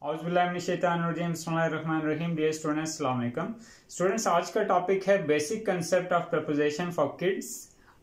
बिस्मिल्लाहिर्रहमानिर्रहीम। Dear students, अस्सलाम वालेकुम। स्टूडेंट्स, आज का टॉपिक है basic concept of preposition for kids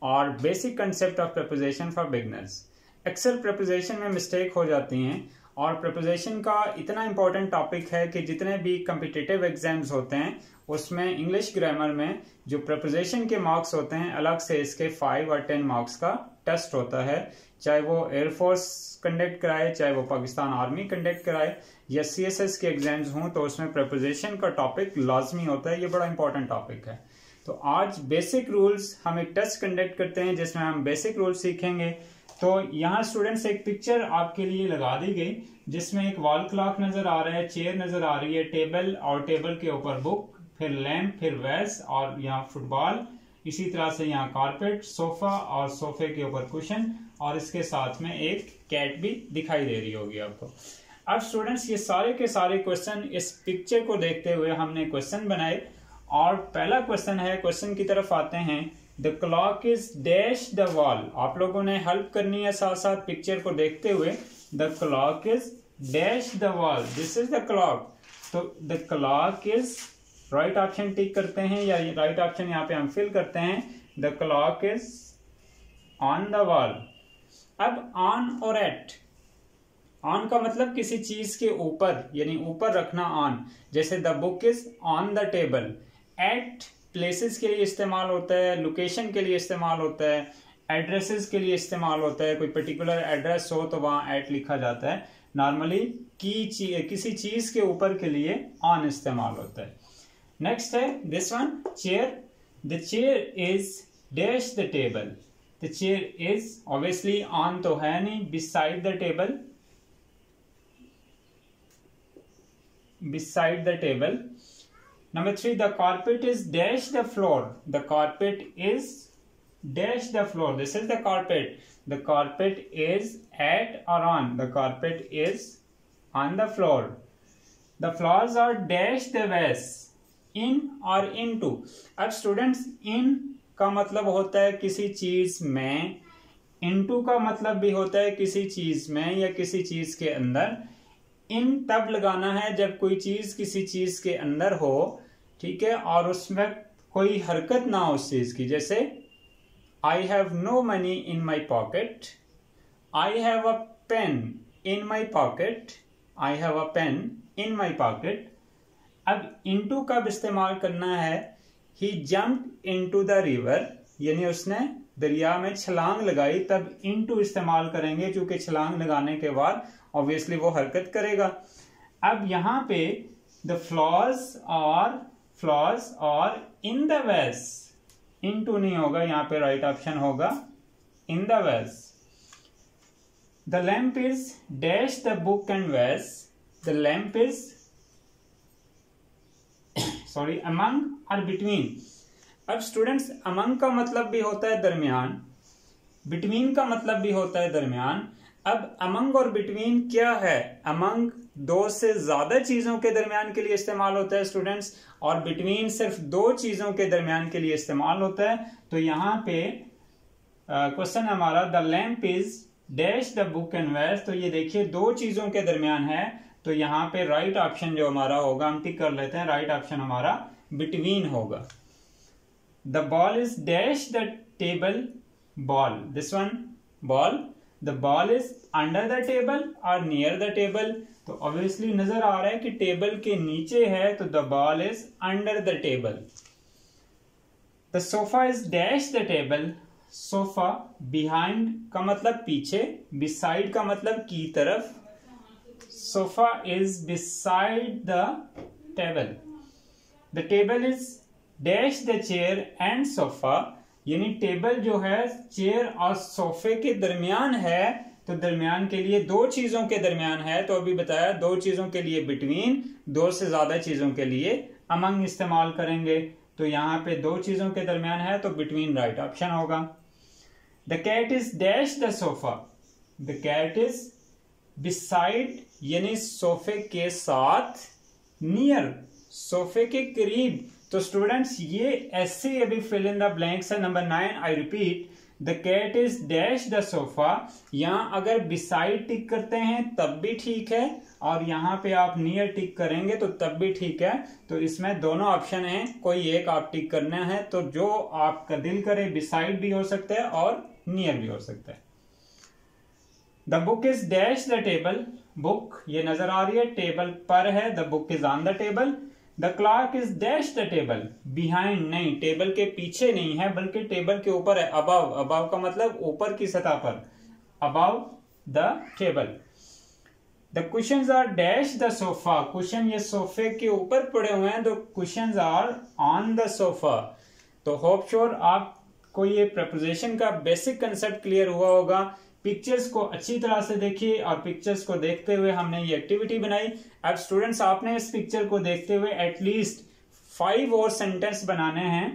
और basic concept of preposition for beginners. अक्सर प्रपोजिशन में मिस्टेक हो जाती हैं और प्रपोजिशन का इतना इंपॉर्टेंट टॉपिक है कि जितने भी कम्पिटिटिव एग्जाम्स होते हैं उसमें इंग्लिश ग्रामर में जो प्रपोजिशन के मार्क्स होते हैं अलग से इसके 5 और 10 मार्क्स का टेस्ट होता है। चाहे वो एयरफोर्स कंडक्ट कराए, चाहे वो पाकिस्तान आर्मी कंडक्ट कराए या सीएसएस के एग्जाम्स हों, तो उसमें प्रपोजिशन का टॉपिक लाजमी होता है। ये बड़ा इंपॉर्टेंट टॉपिक है। तो आज बेसिक रूल्स हम एक टेस्ट कंडक्ट करते हैं जिसमें हम बेसिक रूल्स सीखेंगे। तो यहाँ स्टूडेंट्स एक पिक्चर आपके लिए लगा दी गई जिसमें एक वॉल क्लॉक नजर आ रहा है, चेयर नजर आ रही है, टेबल और टेबल के ऊपर बुक, फिर लैंप, फिर वैस और यहाँ फुटबॉल, इसी तरह से यहाँ कारपेट, सोफा और सोफे के ऊपर कुशन और इसके साथ में एक कैट भी दिखाई दे रही होगी आपको। अब स्टूडेंट्स ये सारे के सारे क्वेश्चन इस पिक्चर को देखते हुए हमने क्वेश्चन बनाए और पहला क्वेश्चन है, क्वेश्चन की तरफ आते हैं। The clock is dash the wall. आप लोगों ने हेल्प करनी है साथ साथ पिक्चर को देखते हुए। The clock is dash the wall, this is the clock. तो the clock is right option tick करते हैं या राइट ऑप्शन यहाँ पे हम फिल करते हैं। The clock is on the wall. अब ऑन और एट, ऑन का मतलब किसी चीज के ऊपर यानी ऊपर रखना ऑन, जैसे the book is on the table. At places के लिए इस्तेमाल होता है, लोकेशन के लिए इस्तेमाल होता है, एड्रेसेस के लिए इस्तेमाल होता है। कोई पर्टिकुलर एड्रेस हो तो वहां एट लिखा जाता है। नॉर्मली किसी चीज के ऊपर के लिए ऑन इस्तेमाल होता है। नेक्स्ट है this one, chair. The chair is dash the table. The chair is obviously on तो है नहीं, beside the table, beside the table. Number 3, the carpet is dash the floor. The carpet is dash the floor. This is the carpet. The carpet is at or on. The carpet is on the floor. The flowers are dash the vase. In or into. अब students, in का मतलब होता है किसी चीज में, into का मतलब भी होता है किसी चीज में या किसी चीज के अंदर। इन तब लगाना है जब कोई चीज किसी चीज के अंदर हो, ठीक है, और उसमें कोई हरकत ना हो उस चीज की। जैसे I have no money in my pocket, I have a pen in my pocket, I have a pen in my pocket. अब इनटू कब इस्तेमाल करना है? He jumped into the river, यानी उसने दरिया में छलांग लगाई, तब इनटू इस्तेमाल करेंगे क्योंकि छलांग लगाने के बाद ऑब्वियसली वो हरकत करेगा। अब यहां पे द फ्लॉर्स और इन द वेस, इनटू नहीं होगा, यहां पे राइट ऑप्शन होगा in the vase. The lamp is dash the book and vase. The lamp is sorry among और बिटवीन। अब स्टूडेंट्स, अमंग का मतलब भी होता है दरमियान, बिटवीन का मतलब भी होता है दरमियान। अब अमंग और बिटवीन क्या है? अमंग दो से ज्यादा चीजों के दरमियान के लिए इस्तेमाल होता है स्टूडेंट्स, और बिटवीन सिर्फ दो चीजों के दरमियान के लिए इस्तेमाल होता है। तो यहाँ पे क्वेश्चन हमारा the lamp is dash the book and वेस, तो ये देखिए दो चीजों के दरमियान है, तो यहाँ पे राइट ऑप्शन जो हमारा होगा, हम टिक कर लेते हैं, राइट ऑप्शन हमारा बिटवीन होगा। The ball is dash the table ball, this one ball. The ball is under the table और नियर द टेबल, तो ऑब्वियसली नजर आ रहा है कि टेबल के नीचे है, तो the ball is under the table. The sofa is dash the table. Sofa behind का मतलब पीछे, बिसाइड का मतलब की तरफ। Sofa is beside the table. The table is dash the chair and sofa, यानी टेबल जो है चेयर और सोफे के दरमियान है, तो दरमियान के लिए दो चीजों के दरमियान है, तो अभी बताया दो चीजों के लिए बिटवीन, दो से ज्यादा चीजों के लिए अमंग इस्तेमाल करेंगे। तो यहाँ पे दो चीजों के दरमियान है तो बिटवीन राइट ऑप्शन होगा। The cat is dash the sofa. The cat is beside यानी सोफे के साथ, नियर सोफे के करीब। तो स्टूडेंट्स ये ऐसे अभी फिल इन द ब्लैंक्स है। Number 9, I repeat, the cat is dash the sofa, यहाँ अगर बिसाइड टिक करते हैं तब भी ठीक है और यहाँ पे आप नियर टिक करेंगे तो तब भी ठीक है। तो इसमें दोनों ऑप्शन हैं, कोई एक आप टिक करना है तो जो आपका दिल करे, बिसाइड भी हो सकता है और नियर भी हो सकता है। The book is dash the table, book ये नजर आ रही है, टेबल पर है, the book is on the table. The clock is dash the table, behind नहीं, टेबल के पीछे नहीं है बल्कि टेबल के ऊपर है, अबव, अबव का मतलब ऊपर की सतह पर, above the table. The cushions are dash the sofa, cushion ये सोफे के ऊपर पड़े हुए हैं, तो cushions are on the sofa. तो होप श्योर आपको ये प्रपोजिशन का बेसिक कंसेप्ट क्लियर हुआ होगा। पिक्चर्स को अच्छी तरह से देखिए और पिक्चर्स को देखते हुए हमने ये एक्टिविटी बनाई। अब स्टूडेंट्स आपने इस पिक्चर को देखते हुए एटलीस्ट 5 और सेंटेंस बनाने हैं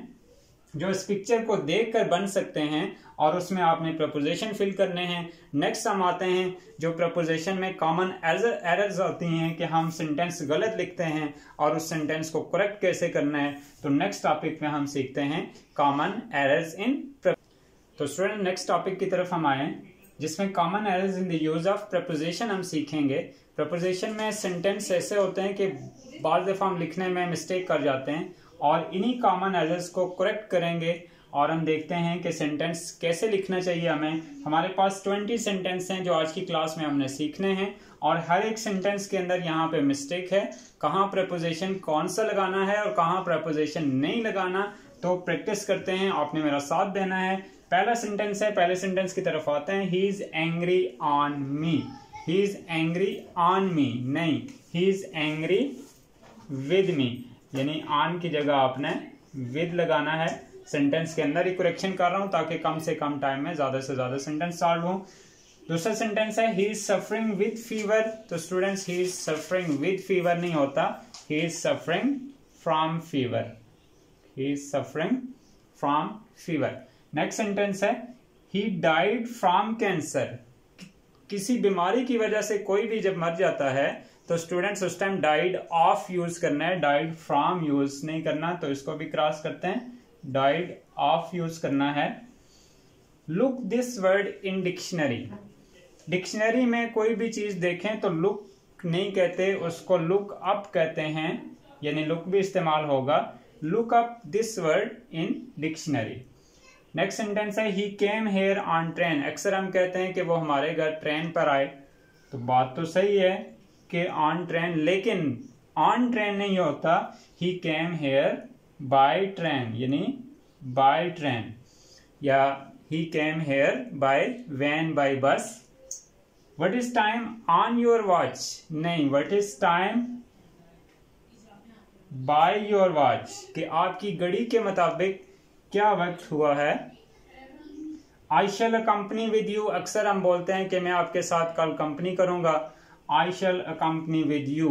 जो इस पिक्चर को देखकर बन सकते हैं और उसमें आपने प्रपोजिशन फिल करने हैं। नेक्स्ट हम आते हैं जो प्रपोजिशन में कॉमन एरर्स होती हैं कि हम सेंटेंस गलत लिखते हैं और उस सेंटेंस को करेक्ट कैसे करना है। तो नेक्स्ट टॉपिक में हम सीखते हैं कॉमन एरर्स इन। तो स्टूडेंट नेक्स्ट टॉपिक की तरफ हम आए जिसमें common errors in the use of preposition हम सीखेंगे। प्रपोजिशन में सेंटेंस ऐसे होते हैं कि बाज़ दफ़ा हम लिखने में मिस्टेक कर जाते हैं और इन्हीं कॉमन एरर्स को करेक्ट करेंगे और हम देखते हैं कि सेंटेंस कैसे लिखना चाहिए हमें। हमारे पास 20 सेंटेंस हैं जो आज की क्लास में हमने सीखने हैं और हर एक सेंटेंस के अंदर यहाँ पे मिस्टेक है, कहाँ प्रपोजिशन कौन सा लगाना है और कहाँ प्रपोजिशन नहीं लगाना। तो प्रैक्टिस करते हैं, आपने मेरा साथ देना है। पहला सेंटेंस है, पहले सेंटेंस की तरफ आते हैं। He is angry on me, he is angry on me नहीं, he is angry with me, यानी ऑन की जगह आपने विद लगाना है। सेंटेंस के अंदर ही करेक्शन कर रहा हूं ताकि कम से कम टाइम में ज्यादा से ज्यादा सेंटेंस सॉल्व हो। दूसरा सेंटेंस है he is suffering with fever. तो students he is suffering with fever नहीं होता, he is suffering from fever, he is suffering from fever. Next sentence है ही डाइड फ्रॉम कैंसर। किसी बीमारी की वजह से कोई भी जब मर जाता है तो स्टूडेंट्स उस टाइम डाइड ऑफ यूज करना है, डाइड फ्रॉम यूज नहीं करना। तो इसको भी क्रॉस करते हैं, डाइड ऑफ यूज करना है। Look this word in dictionary. Dictionary में कोई भी चीज देखें तो लुक नहीं कहते, उसको लुक अप कहते हैं, यानी लुक भी इस्तेमाल होगा। Look up this word in dictionary. Next sentence है ही केम हेयर ऑन ट्रेन। अक्सर हम कहते हैं कि वो हमारे घर ट्रेन पर आए, तो बात तो सही है कि ऑन ट्रेन, लेकिन ऑन ट्रेन नहीं होता, he came here by train, यानी बाय ट्रेन, या he came here by van, by bus. What is time on your watch नहीं, what is time by your watch, कि आपकी घड़ी के मुताबिक क्या वक्त हुआ है। I shall accompany with you. अक्सर हम बोलते हैं कि मैं आपके साथ कल कंपनी करूंगा, आई शैल अकम्पनी विद यू।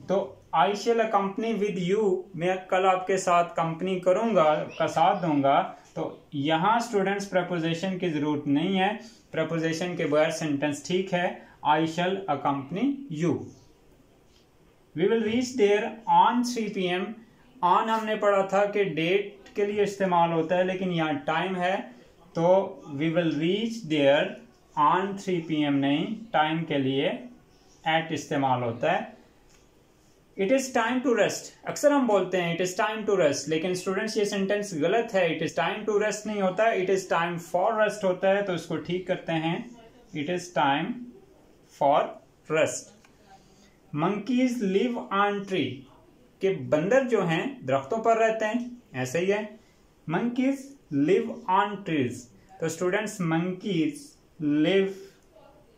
तो आई शैल अकम्पनी विद यू, मैं कल आपके साथ कंपनी करूंगा, का साथ दूंगा। तो यहाँ स्टूडेंट्स प्रपोजिशन की जरूरत नहीं है, प्रपोजिशन के बगैर सेंटेंस ठीक है। I shall accompany you. We will reach there on 3 PM। On हमने पढ़ा था कि डेट के लिए इस्तेमाल होता है, लेकिन यहाँ टाइम है, तो we will reach there on 3 PM नहीं, टाइम के लिए एट इस्तेमाल होता है। It is time to rest. अक्सर हम बोलते हैं it is time to rest, लेकिन स्टूडेंट्स ये सेंटेंस गलत है। It is time to rest नहीं होता, it is time for rest होता है। तो इसको ठीक करते हैं, it is time for rest. Monkeys live on tree, कि बंदर जो हैं दरख्तों पर रहते हैं, ऐसे ही है। Monkeys live on trees. तो students monkeys live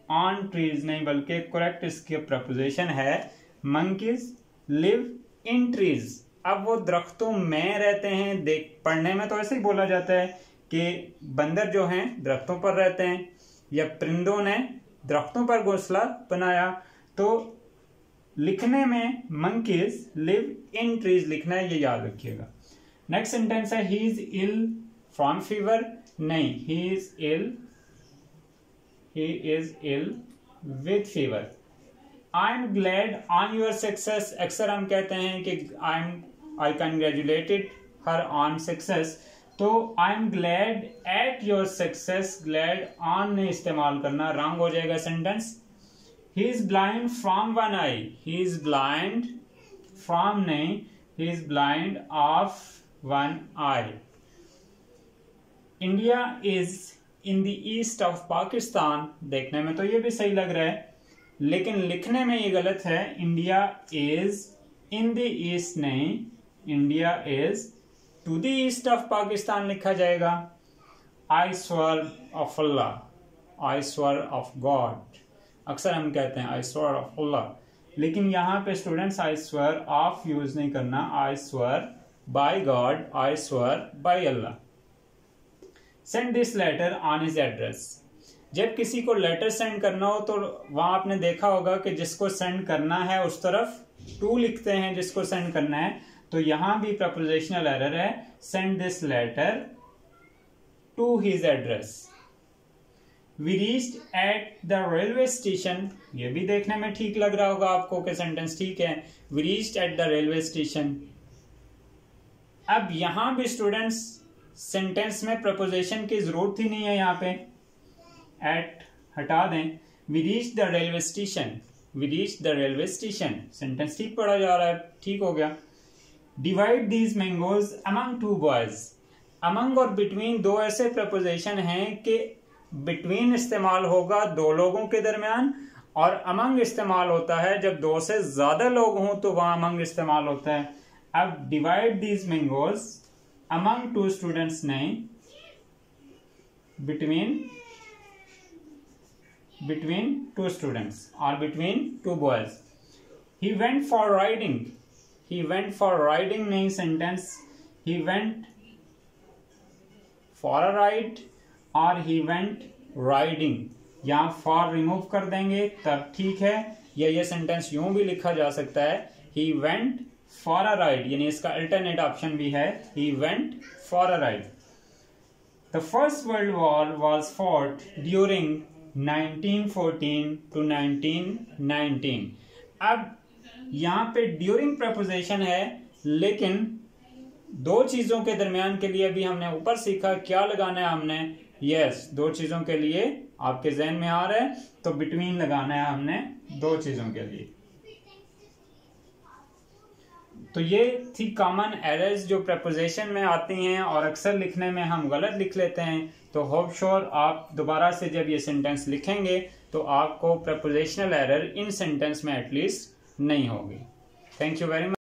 on trees नहीं, बल्कि करेक्ट इसकी प्रपोजिशन है मंकीज लिव इन ट्रीज। अब वो दरख्तों में रहते हैं। देख, पढ़ने में तो ऐसे ही बोला जाता है कि बंदर जो हैं दरख्तों पर रहते हैं, या परिंदों ने दरख्तों पर घोंसला बनाया। तो लिखने में मंकीज लिव इन ट्रीज लिखना है, ये याद रखिएगा। नेक्स्ट सेंटेंस है he is ill from fever नहीं, he is ill with fever. I am glad on your success. अक्सर हम कहते हैं कि I congratulated her on success. तो I am glad at your success, glad on ने इस्तेमाल करना, रॉन्ग हो जाएगा sentence. He is blind from one eye, he is blind from नहीं, he is blind of one eye. India is in the east of Pakistan, देखने में तो ये भी सही लग रहा है, लेकिन लिखने में ये गलत है। India is in the east नहीं, India is to the east of Pakistan लिखा जाएगा। आई स्वर ऑफ अल्लाह, आई स्वर ऑफ गॉड, अक्सर हम कहते हैं आई स्वर ऑफ अल्लाह, लेकिन यहां पे स्टूडेंट्स आई स्वर ऑफ यूज नहीं करना, आई swear bye God, I swear by Allah. Send this letter on his address, जब किसी को लेटर सेंड करना हो तो वहां आपने देखा होगा कि जिसको सेंड करना है उस तरफ टू लिखते हैं, जिसको सेंड करना है, तो यहां भी प्रपोजिशनल एरर है, send this letter to his address. We reached at the railway station, ये भी देखने में ठीक लग रहा होगा आपको कि सेंटेंस ठीक है, we reached at the railway station. अब यहां भी स्टूडेंट्स सेंटेंस में प्रपोजिशन की जरूरत ही नहीं है, यहां पे एट हटा दें। We reach the railway station, we reach the railway station, sentence ठीक पढ़ा जा रहा है, ठीक हो गया। Divide these mangoes among two boys, among और बिटवीन दो ऐसे प्रपोजिशन हैं कि बिटवीन इस्तेमाल होगा दो लोगों के दरमियान, और अमंग इस्तेमाल होता है जब दो से ज्यादा लोग हों तो वहां अमंग इस्तेमाल होता है। अब divide these mangoes among two students नहीं, between two students or between two boys. He went for riding, he went for riding नहीं sentence, he went for a ride or he went riding, यहाँ for remove कर देंगे तब ठीक है, या ये sentence यूं भी लिखा जा सकता है, he went for a ride, यानी इसका alternate option भी है, he went for a ride. The first world war was fought during 1914 to 1919. अब यहां पे ड्यूरिंग प्रपोजिशन है, लेकिन दो चीजों के दरमियान के लिए भी हमने ऊपर सीखा क्या लगाना है हमने, यस दो चीजों के लिए आपके जहन में आ रहा है, तो बिटवीन लगाना है हमने दो चीजों के लिए। तो ये थी कॉमन एरर्स जो प्रपोजिशन में आती हैं और अक्सर लिखने में हम गलत लिख लेते हैं। तो होप श्योर आप दोबारा से जब ये सेंटेंस लिखेंगे तो आपको प्रपोजिशनल एरर इन सेंटेंस में एटलीस्ट नहीं होगी। Thank you very much.